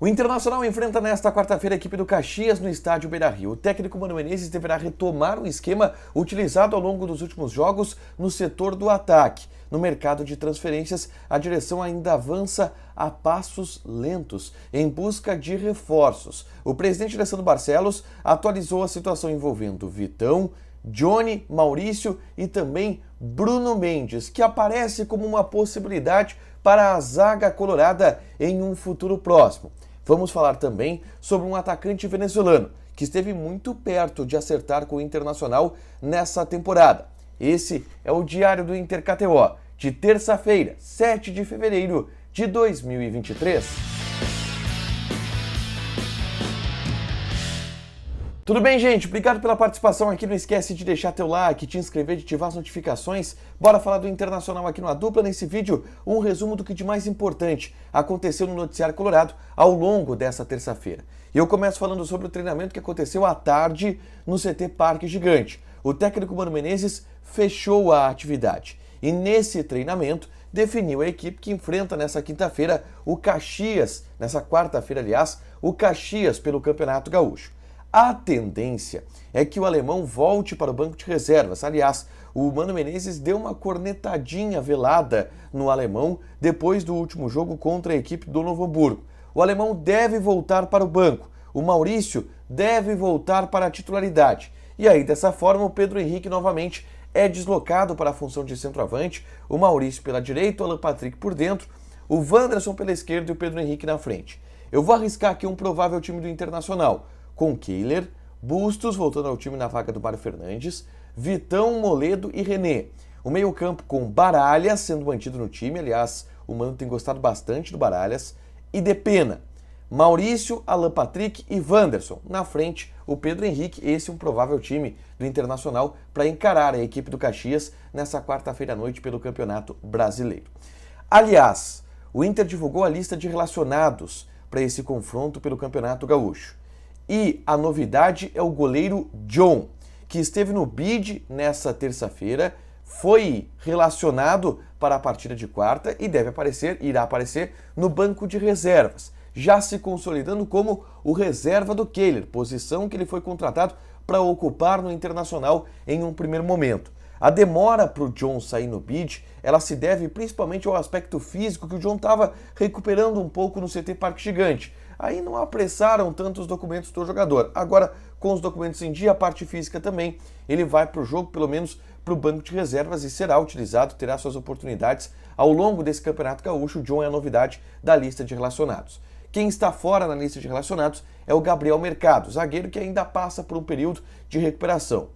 O Internacional enfrenta nesta quarta-feira a equipe do Caxias no estádio Beira-Rio. O técnico Mano Menezes deverá retomar o esquema utilizado ao longo dos últimos jogos no setor do ataque. No mercado de transferências, a direção ainda avança a passos lentos em busca de reforços. O presidente Alessandro Barcelos atualizou a situação envolvendo Vitão, Johnny, Maurício e também Bruno Mendes, que aparece como uma possibilidade para a zaga colorada em um futuro próximo. Vamos falar também sobre um atacante venezuelano que esteve muito perto de acertar com o Internacional nessa temporada. Esse é o Diário do Inter KTO, de terça-feira, 7 de fevereiro de 2023. Tudo bem, gente? Obrigado pela participação aqui. Não esquece de deixar teu like, te inscrever, de ativar as notificações. Bora falar do Internacional aqui no A Dupla. Nesse vídeo, um resumo do que de mais importante aconteceu no noticiário colorado ao longo dessa terça-feira. Eu começo falando sobre o treinamento que aconteceu à tarde no CT Parque Gigante. O técnico Mano Menezes fechou a atividade e nesse treinamento definiu a equipe que enfrenta nessa quinta-feira o Caxias, nessa quarta-feira, aliás, o Caxias pelo Campeonato Gaúcho. A tendência é que o alemão volte para o banco de reservas. Aliás, o Mano Menezes deu uma cornetadinha velada no alemão depois do último jogo contra a equipe do Novo Hamburgo. O alemão deve voltar para o banco. O Maurício deve voltar para a titularidade. E aí, dessa forma, o Pedro Henrique novamente é deslocado para a função de centroavante. O Maurício pela direita, o Alan Patrick por dentro, o Wanderson pela esquerda e o Pedro Henrique na frente. Eu vou arriscar aqui um provável time do Internacional, com Kehler, Bustos voltando ao time na vaga do Mário Fernandes, Vitão, Moledo e René. O meio-campo com Baralhas sendo mantido no time, aliás, o Mano tem gostado bastante do Baralhas, e Depena. Maurício, Alan Patrick e Wanderson. Na frente, o Pedro Henrique, esse é um provável time do Internacional para encarar a equipe do Caxias nessa quarta-feira à noite pelo Campeonato Brasileiro. Aliás, o Inter divulgou a lista de relacionados para esse confronto pelo Campeonato Gaúcho. E a novidade é o goleiro John, que esteve no bid nessa terça-feira, foi relacionado para a partida de quarta e irá aparecer no banco de reservas, já se consolidando como o reserva do Kehler, posição que ele foi contratado para ocupar no Internacional em um primeiro momento. A demora para o John sair no bid, ela se deve principalmente ao aspecto físico que o John estava recuperando um pouco no CT Parque Gigante. Aí não apressaram tanto os documentos do jogador. Agora, com os documentos em dia, a parte física também, ele vai para o jogo, pelo menos para o banco de reservas e será utilizado, terá suas oportunidades ao longo desse Campeonato Gaúcho. O John é a novidade da lista de relacionados. Quem está fora na lista de relacionados é o Gabriel Mercado, zagueiro que ainda passa por um período de recuperação.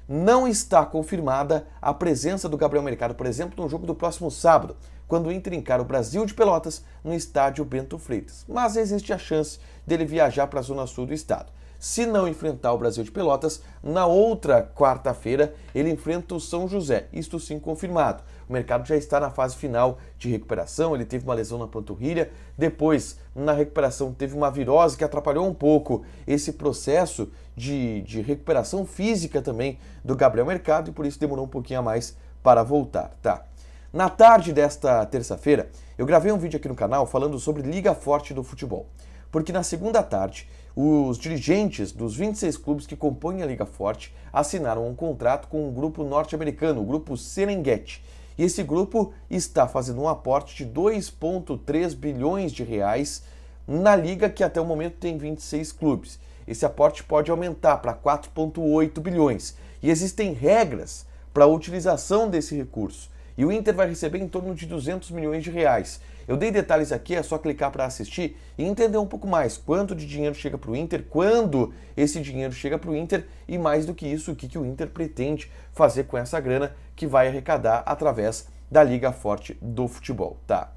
Não está confirmada a presença do Gabriel Mercado, por exemplo, no jogo do próximo sábado, quando o Inter encara o Brasil de Pelotas no estádio Bento Freitas. Mas existe a chance dele viajar para a zona sul do estado. Se não enfrentar o Brasil de Pelotas, na outra quarta-feira ele enfrenta o São José, isto sim confirmado. O Mercado já está na fase final de recuperação, ele teve uma lesão na panturrilha, depois na recuperação teve uma virose que atrapalhou um pouco esse processo de recuperação física também do Gabriel Mercado e por isso demorou um pouquinho a mais para voltar, tá? Na tarde desta terça-feira, eu gravei um vídeo aqui no canal falando sobre Liga Forte do Futebol, porque na segunda tarde, os dirigentes dos 26 clubes que compõem a Liga Forte assinaram um contrato com um grupo norte-americano, o grupo Serengeti. E esse grupo está fazendo um aporte de 2,3 bilhões de reais na liga que até o momento tem 26 clubes. Esse aporte pode aumentar para 4,8 bilhões. E existem regras para a utilização desse recurso. E o Inter vai receber em torno de 200 milhões de reais. Eu dei detalhes aqui, é só clicar para assistir e entender um pouco mais quanto de dinheiro chega para o Inter, quando esse dinheiro chega para o Inter e mais do que isso, o que o Inter pretende fazer com essa grana que vai arrecadar através da Liga Forte do Futebol, tá?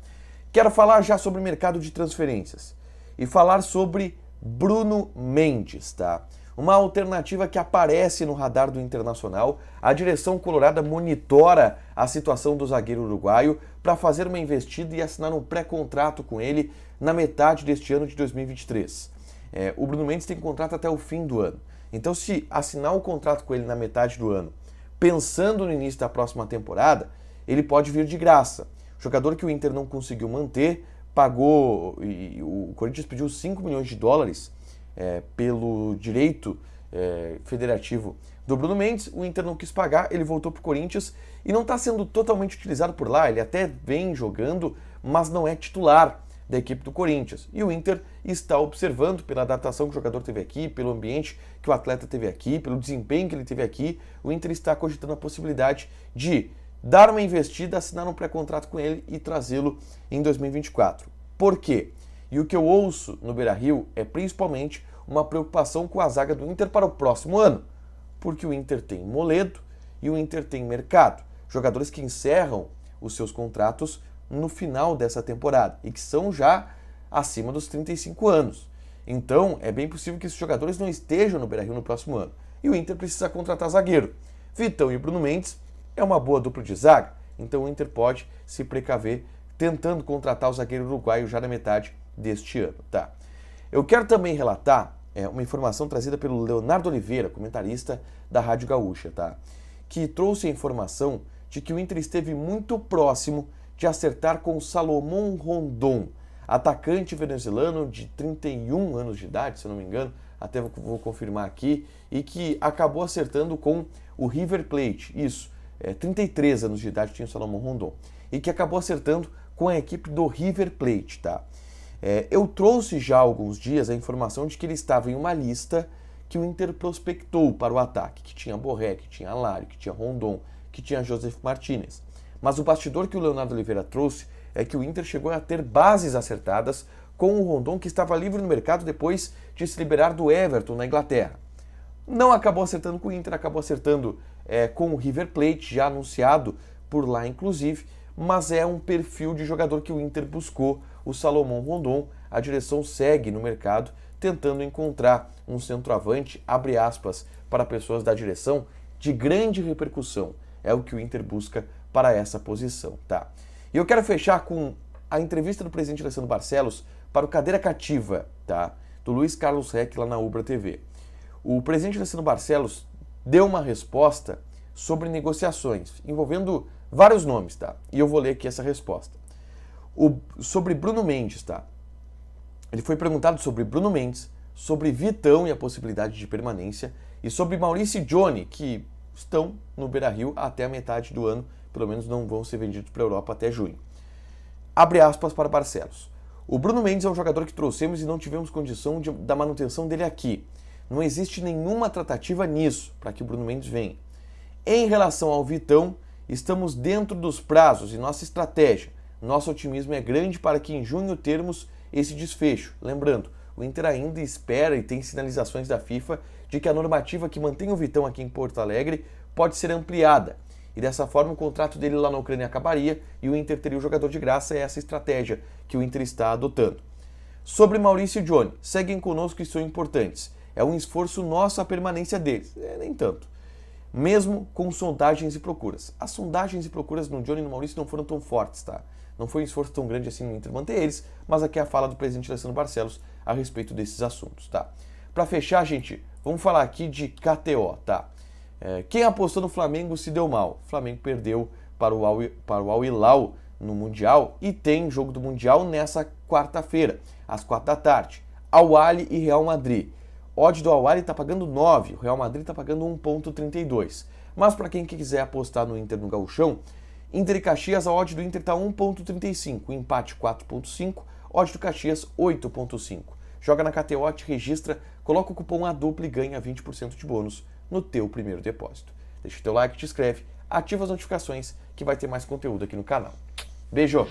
Quero falar já sobre o mercado de transferências e falar sobre Bruno Mendes, tá? Uma alternativa que aparece no radar do Internacional. A direção colorada monitora a situação do zagueiro uruguaio para fazer uma investida e assinar um pré-contrato com ele na metade deste ano de 2023. O Bruno Mendes tem contrato até o fim do ano. Então, se assinar o contrato com ele na metade do ano, pensando no início da próxima temporada, ele pode vir de graça. Jogador que o Inter não conseguiu manter pagou, e o Corinthians pediu 5 milhões de dólares pelo direito federativo do Bruno Mendes, o Inter não quis pagar, ele voltou para o Corinthians e não está sendo totalmente utilizado por lá, ele até vem jogando, mas não é titular da equipe do Corinthians. E o Inter está observando pela adaptação que o jogador teve aqui, pelo ambiente que o atleta teve aqui, pelo desempenho que ele teve aqui, o Inter está cogitando a possibilidade de dar uma investida, assinar um pré-contrato com ele e trazê-lo em 2024. Por quê? E o que eu ouço no Beira-Rio é principalmente uma preocupação com a zaga do Inter para o próximo ano, porque o Inter tem Moledo e o Inter tem mercado, jogadores que encerram os seus contratos no final dessa temporada e que são já acima dos 35 anos. Então, é bem possível que esses jogadores não estejam no Beira-Rio no próximo ano. E o Inter precisa contratar zagueiro. Vitão e Bruno Mendes é uma boa dupla de zaga, então o Inter pode se precaver tentando contratar o zagueiro uruguaio já na metade deste ano. Tá? Eu quero também relatar uma informação trazida pelo Leonardo Oliveira, comentarista da Rádio Gaúcha, tá? Que trouxe a informação de que o Inter esteve muito próximo de acertar com Salomón Rondón, atacante venezuelano de 31 anos de idade, se eu não me engano, até vou confirmar aqui, e que acabou acertando com o River Plate, 33 anos de idade tinha o Salomón Rondón, e que acabou acertando com a equipe do River Plate, tá? Eu trouxe já há alguns dias a informação de que ele estava em uma lista que o Inter prospectou para o ataque, que tinha Borré, que tinha Alário, que tinha Rondón, que tinha Josef Martínez. Mas o bastidor que o Leonardo Oliveira trouxe é que o Inter chegou a ter bases acertadas com o Rondón, que estava livre no mercado depois de se liberar do Everton na Inglaterra. Não acabou acertando com o Inter, acabou acertando com o River Plate, já anunciado por lá inclusive, mas é um perfil de jogador que o Inter buscou, o Salomón Rondón. A direção segue no mercado tentando encontrar um centroavante, abre aspas, para pessoas da direção, de grande repercussão. É o que o Inter busca para essa posição, tá? E eu quero fechar com a entrevista do presidente Alessandro Barcelos para o Cadeira Cativa, tá? Do Luiz Carlos Reck lá na Ubra TV. O presidente Alessandro Barcelos deu uma resposta sobre negociações, envolvendo vários nomes, tá? E eu vou ler aqui essa resposta. Sobre Bruno Mendes, tá? Ele foi perguntado sobre Bruno Mendes, sobre Vitão e a possibilidade de permanência, e sobre Maurício e Johnny, que estão no Beira-Rio até a metade do ano, pelo menos não vão ser vendidos para a Europa até junho. Abre aspas para Barcelos. O Bruno Mendes é um jogador que trouxemos e não tivemos condição da manutenção dele aqui. Não existe nenhuma tratativa nisso, para que o Bruno Mendes venha. Em relação ao Vitão, estamos dentro dos prazos e nossa estratégia. Nosso otimismo é grande para que em junho termos esse desfecho. Lembrando, o Inter ainda espera e tem sinalizações da FIFA de que a normativa que mantém o Vitão aqui em Porto Alegre pode ser ampliada. E dessa forma o contrato dele lá na Ucrânia acabaria e o Inter teria o jogador de graça. É essa estratégia que o Inter está adotando. Sobre Maurício e Johnny, seguem conosco e são importantes. É um esforço nosso a permanência deles. Nem tanto. Mesmo com sondagens e procuras. As sondagens e procuras no Johnny e no Maurício não foram tão fortes, tá? Não foi um esforço tão grande assim no Inter manter eles, mas aqui é a fala do presidente Alessandro Barcelos a respeito desses assuntos, tá? Para fechar, gente, vamos falar aqui de KTO, tá? Quem apostou no Flamengo se deu mal. O Flamengo perdeu para o Al Hilal no Mundial e tem jogo do Mundial nessa quarta-feira, às 4 da tarde. Al Ahly e Real Madrid. Odd do Al Ahly está pagando 9, o Real Madrid está pagando 1,32. Mas para quem quiser apostar no Inter no Gauchão, Inter e Caxias, a odd do Inter está 1,35, empate 4,5, odd do Caxias 8,5. Joga na KTO, te registra, coloca o cupom ADUPLA e ganha 20% de bônus no teu primeiro depósito. Deixa o teu like, te inscreve, ativa as notificações que vai ter mais conteúdo aqui no canal. Beijo!